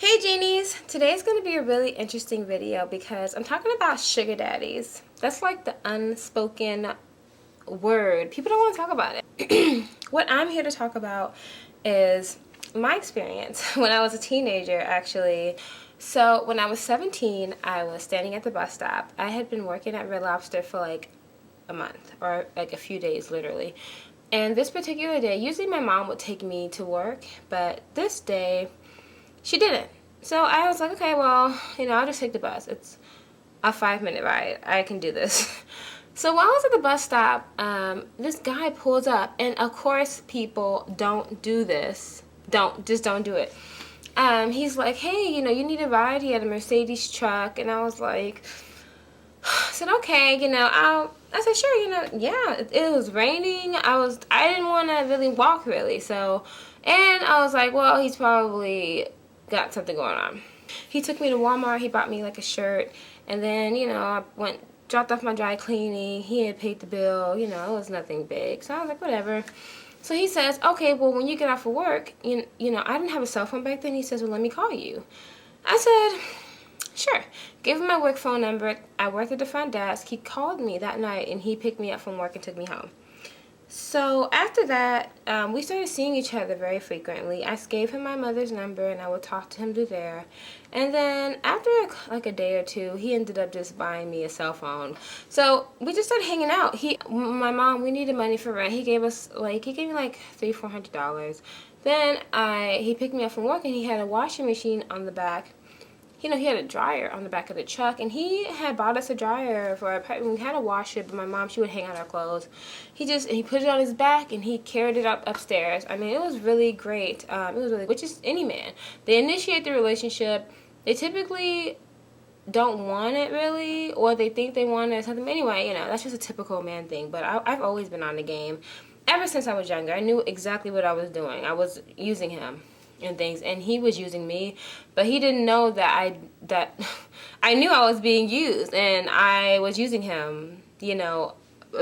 Hey genies! Today's going to be a really interesting video because I'm talking about sugar daddies. That's like the unspoken word. People don't want to talk about it. What I'm here to talk about is my experience when I was a teenager, actually. So when I was 17, I was standing at the bus stop. I had been working at Red Lobster for like a month or like a few days, literally. And this particular day, usually my mom would take me to work, but this day she didn't. So I was like, okay, well, I'll just take the bus. It's a 5-minute ride. I can do this. So while I was at the bus stop, this guy pulls up, and of course people don't do this. Don't do it. He's like, hey, you need a ride? He had a Mercedes truck, and I was like, I said, okay, I said, sure, yeah, it was raining. I didn't want to really walk really. So, and I was like, well, he's probably got something going on. He took me to Walmart. He bought me like a shirt, and then, I dropped off my dry cleaning. He had paid the bill. It was nothing big. So I was like, whatever. So he says, okay, well, when you get off of work, I didn't have a cell phone back then. He says, well, let me call you. I said, sure. Gave him my work phone number. I worked at the front desk. He called me that night, and he picked me up from work and took me home. So after that, we started seeing each other very frequently. I gave him my mother's number, and I would talk to him through there. And then after like a day or two, he ended up just buying me a cell phone. So we just started hanging out. My mom, we needed money for rent. He gave me like $300-400. Then he picked me up from work, and he had a washing machine on the back. He had a dryer on the back of the truck, and he had bought us a dryer for our apartment. We had to wash it, but my mom, she would hang out our clothes. He put it on his back, and he carried it upstairs. I mean, it was really great. It was really, which is any man. They initiate the relationship. They typically don't want it really, or they think they want it or something. Anyway, that's just a typical man thing. But I've always been on the game. Ever since I was younger, I knew exactly what I was doing. I was using him and things, and he was using me, but he didn't know that I knew I was being used, and I was using him,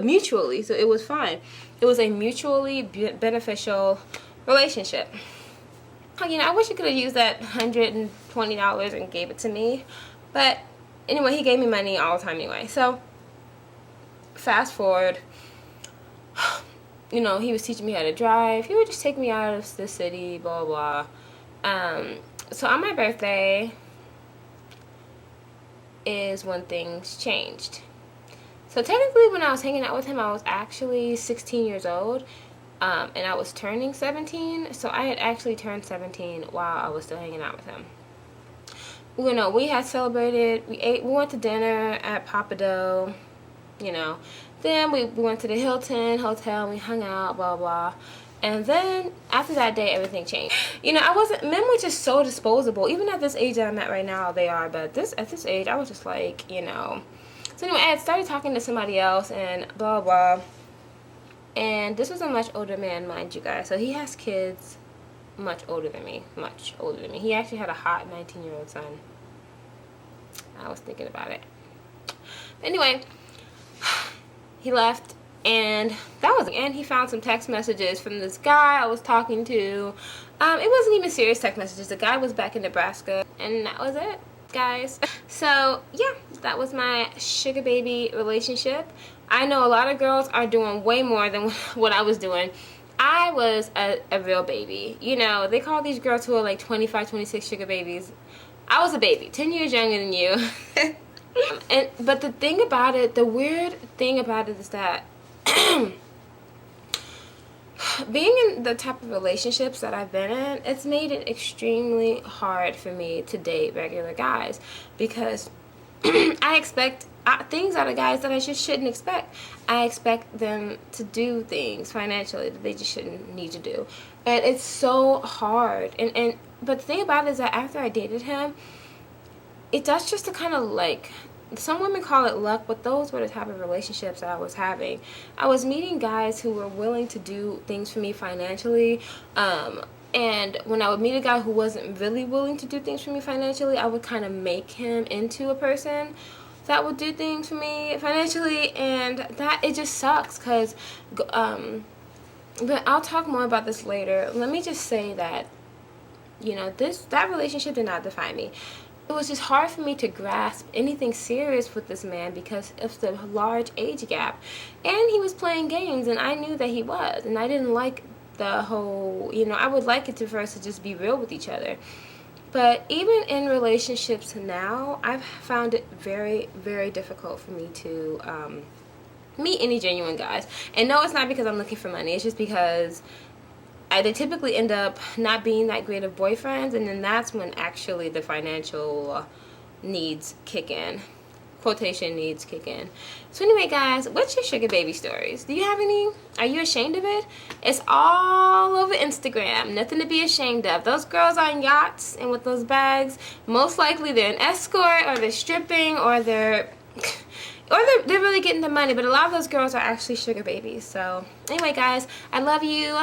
mutually. So it was fine. It was a mutually beneficial relationship. I wish he could have used that $120 and gave it to me, but anyway, he gave me money all the time anyway. So fast forward. He was teaching me how to drive. He would just take me out of the city, blah, blah, blah. So on my birthday is when things changed. So technically when I was hanging out with him, I was actually 16 years old, and I was turning 17. So I had actually turned 17 while I was still hanging out with him. We had celebrated. We went to dinner at Papado, Then we went to the Hilton Hotel, and we hung out, blah, blah. And then, after that day, everything changed. Men were just so disposable. Even at this age that I'm at right now, they are. But at this age, I was just like, So anyway, I had started talking to somebody else, and blah, blah. And this was a much older man, mind you guys. So he has kids much older than me. Much older than me. He actually had a hot 19-year-old son. I was thinking about it. But anyway, he left, and he found some text messages from this guy I was talking to. It wasn't even serious text messages. The guy was back in Nebraska, and that was it, guys. So yeah, that was my sugar baby relationship. I know a lot of girls are doing way more than what I was doing. I was a real baby. They call these girls who are like 25, 26 sugar babies. I was a baby, 10 years younger than you. But the weird thing about it is that being in the type of relationships that I've been in, it's made it extremely hard for me to date regular guys, because I expect things out of guys that I just shouldn't expect. I expect them to do things financially that they just shouldn't need to do. And it's so hard. But the thing about it is that after I dated him, that's just a kind of like, some women call it luck, but those were the type of relationships that I was having. I was meeting guys who were willing to do things for me financially, and when I would meet a guy who wasn't really willing to do things for me financially, I would kind of make him into a person that would do things for me financially, and it just sucks, because but I'll talk more about this later. Let me just say that You know, that relationship did not define me. It was just hard for me to grasp anything serious with this man because of the large age gap. And he was playing games, and I knew that he was. And I didn't like the whole, you know, I would like it for us to just be real with each other. But even in relationships now, I've found it very, very difficult for me to meet any genuine guys. And no, it's not because I'm looking for money. It's just because they typically end up not being that great of boyfriends, and then that's when actually the financial needs kick in. Quotation needs kick in. So anyway, guys, what's your sugar baby stories? Do you have any? Are you ashamed of it? It's all over Instagram. Nothing to be ashamed of. Those girls on yachts and with those bags, most likely they're an escort, or they're stripping, or they're really getting the money. But a lot of those girls are actually sugar babies. So anyway, guys, I love you,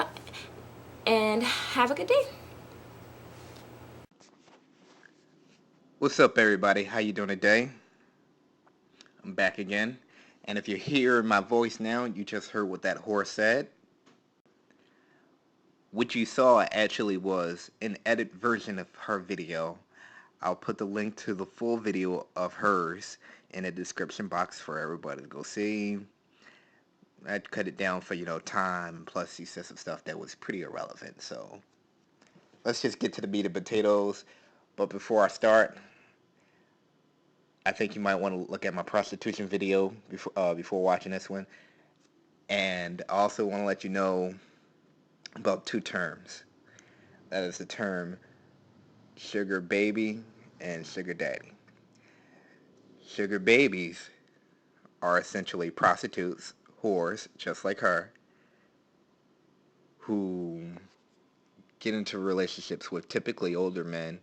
and have a good day. What's up, everybody? How you doing today? I'm back again, and if you're hearing my voice now, you just heard what that whore said. What you saw actually was an edit version of her video. I'll put the link to the full video of hers in the description box for everybody to go see. I cut it down for, time, and plus she said some stuff that was pretty irrelevant, so let's just get to the meat and potatoes. But before I start, I think you might want to look at my prostitution video before watching this one. And I also want to let you know about two terms. That is the term sugar baby and sugar daddy. Sugar babies are essentially prostitutes, whores, just like her, who get into relationships with typically older men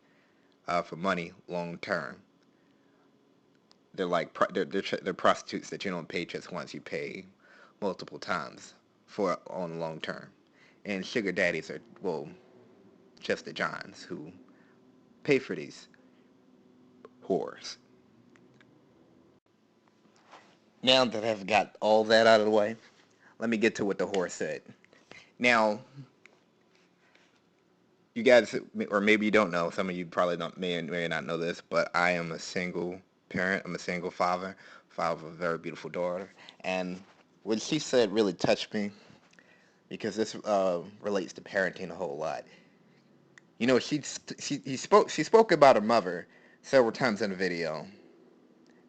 for money long term. They're like they're prostitutes that you don't pay just once, you pay multiple times for on long term. And sugar daddies are, well, just the Johns who pay for these whores. Now that I've got all that out of the way, let me get to what the whore said. Now, you guys, or maybe you don't know, some of you probably may not know this, but I am a single parent. I'm a single father of a very beautiful daughter. And what she said really touched me because this relates to parenting a whole lot. You know, she spoke about her mother several times in the video,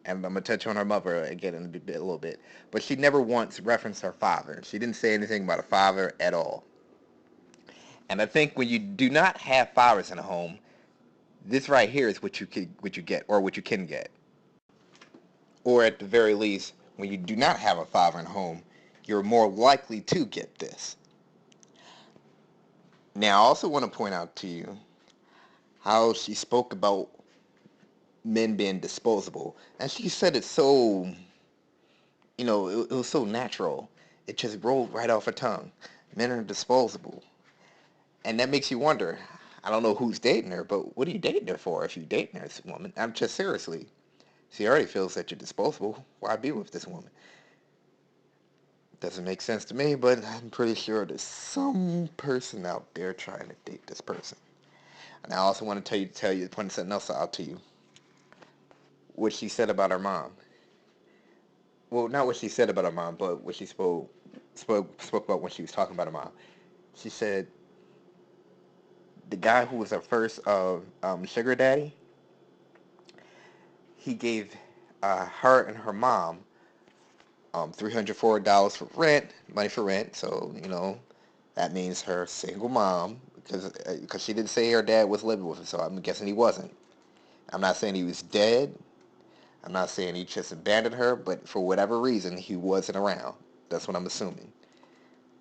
and I'm gonna touch on her mother again in a little bit. But she never once referenced her father. She didn't say anything about her father at all. And I think when you do not have fathers in a home, this right here is what you get, or what you can get. Or at the very least, when you do not have a father in a home, you're more likely to get this. Now, I also want to point out to you how she spoke about men being disposable. And she said it so, it was so natural. It just rolled right off her tongue. Men are disposable. And that makes you wonder, I don't know who's dating her, but what are you dating her for if you're dating this woman? I'm just seriously. She already feels that you're disposable. Why be with this woman? Doesn't make sense to me, but I'm pretty sure there's some person out there trying to date this person. And I also want to point something else out to you. What she said about her mom. Well, not what she said about her mom, but what she spoke about when she was talking about her mom. She said the guy who was her first sugar daddy, he gave her and her mom $304 for rent, money for rent. So, that means her single mom, because she didn't say her dad was living with her, so I'm guessing he wasn't. I'm not saying he was dead. I'm not saying he just abandoned her, but for whatever reason, he wasn't around. That's what I'm assuming.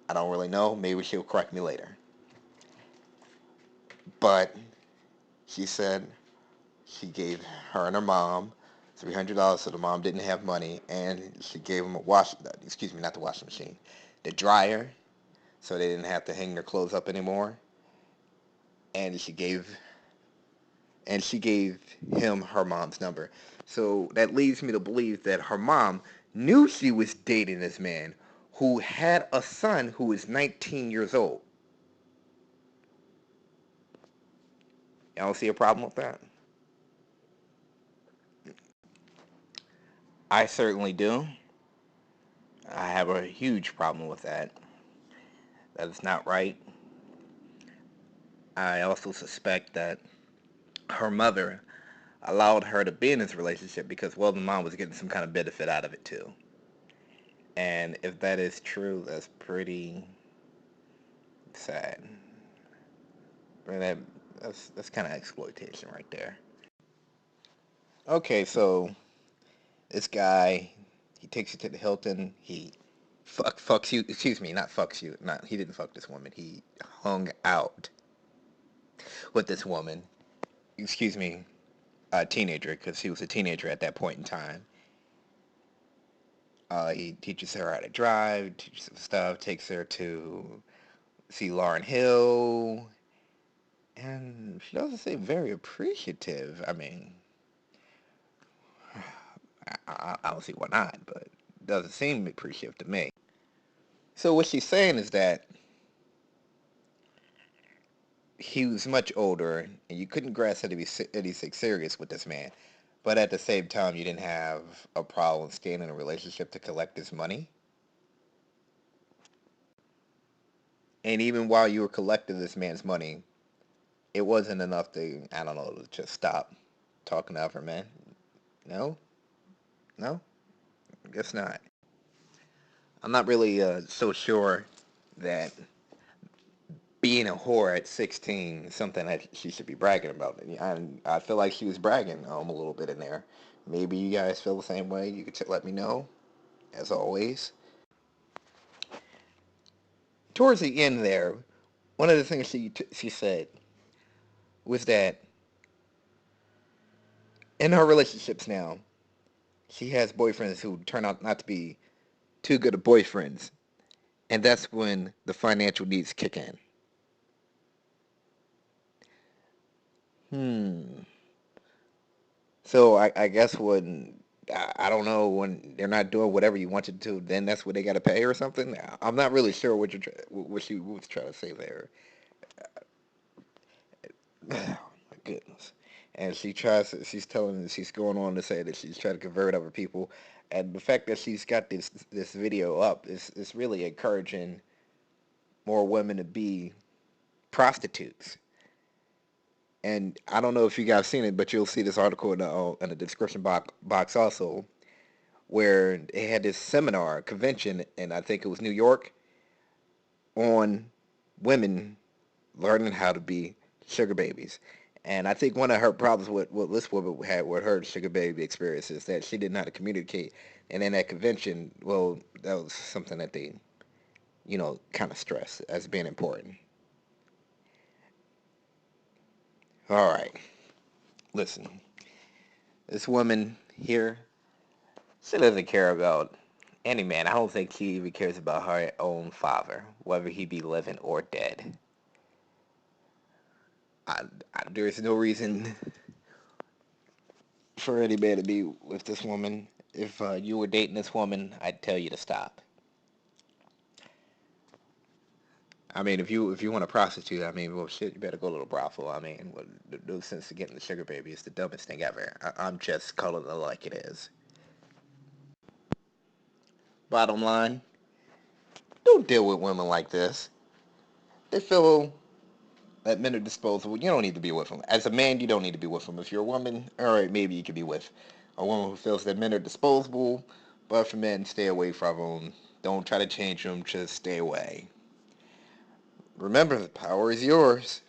I don't really know. Maybe she'll correct me later. But she said she gave her and her mom $300 so the mom didn't have money, and she gave them not the washing machine, the dryer, so they didn't have to hang their clothes up anymore. And she gave him her mom's number. So that leads me to believe that her mom knew she was dating this man who had a son who is 19 years old. I don't see a problem with that. I certainly do. I have a huge problem with that. That is not right. I also suspect that her mother allowed her to be in this relationship because, well, the mom was getting some kind of benefit out of it too. And if that is true, that's pretty sad. That's kind of exploitation right there. Okay, so this guy, he takes you to the Hilton. He fucks you. Excuse me, not fucks you. Not he didn't fuck this woman. He hung out with this woman. Excuse me, a teenager, because he was a teenager at that point in time. He teaches her how to drive, teaches her stuff, takes her to see Lauryn Hill, and she doesn't seem very appreciative. I mean, I don't see why not, but it doesn't seem appreciative to me. So what she's saying is that he was much older, and you couldn't grasp anything serious with this man. But at the same time, you didn't have a problem staying in a relationship to collect his money. And even while you were collecting this man's money, it wasn't enough to, I don't know, to just stop talking to other men. No? No? I guess not. I'm not really so sure that being a whore at 16 is something that she should be bragging about. I feel like she was bragging a little bit in there. Maybe you guys feel the same way. You could let me know, as always. Towards the end there, one of the things she said was that in her relationships now, she has boyfriends who turn out not to be too good of boyfriends. And that's when the financial needs kick in. Hmm. So I guess when I don't know when they're not doing whatever you want them to, then that's what they got to pay or something. I'm not really sure what she was trying to say there. Oh, my goodness. And she's telling, she's going on to say that she's trying to convert other people, and the fact that she's got this video up is really encouraging more women to be prostitutes. And I don't know if you guys seen it, but you'll see this article in the description box also, where they had this seminar convention, and I think it was New York, on women learning how to be sugar babies. And I think one of her problems with what this woman had with her sugar baby experience is that she didn't know how to communicate. And in that convention, well, that was something that they, kind of stressed as being important. All right, listen, this woman here, she doesn't care about any man. I don't think she even cares about her own father, whether he be living or dead. I, there is no reason for any man to be with this woman. If you were dating this woman, I'd tell you to stop. I mean, if you want to prostitute, I mean, well, shit, you better go to the brothel. I mean, well, no sense of getting the sugar baby. It's the dumbest thing ever. I'm just calling it like it is. Bottom line, don't deal with women like this. They feel that men are disposable. You don't need to be with them. As a man, you don't need to be with them. If you're a woman, all right, maybe you could be with a woman who feels that men are disposable. But for men, stay away from them. Don't try to change them. Just stay away. Remember, the power is yours.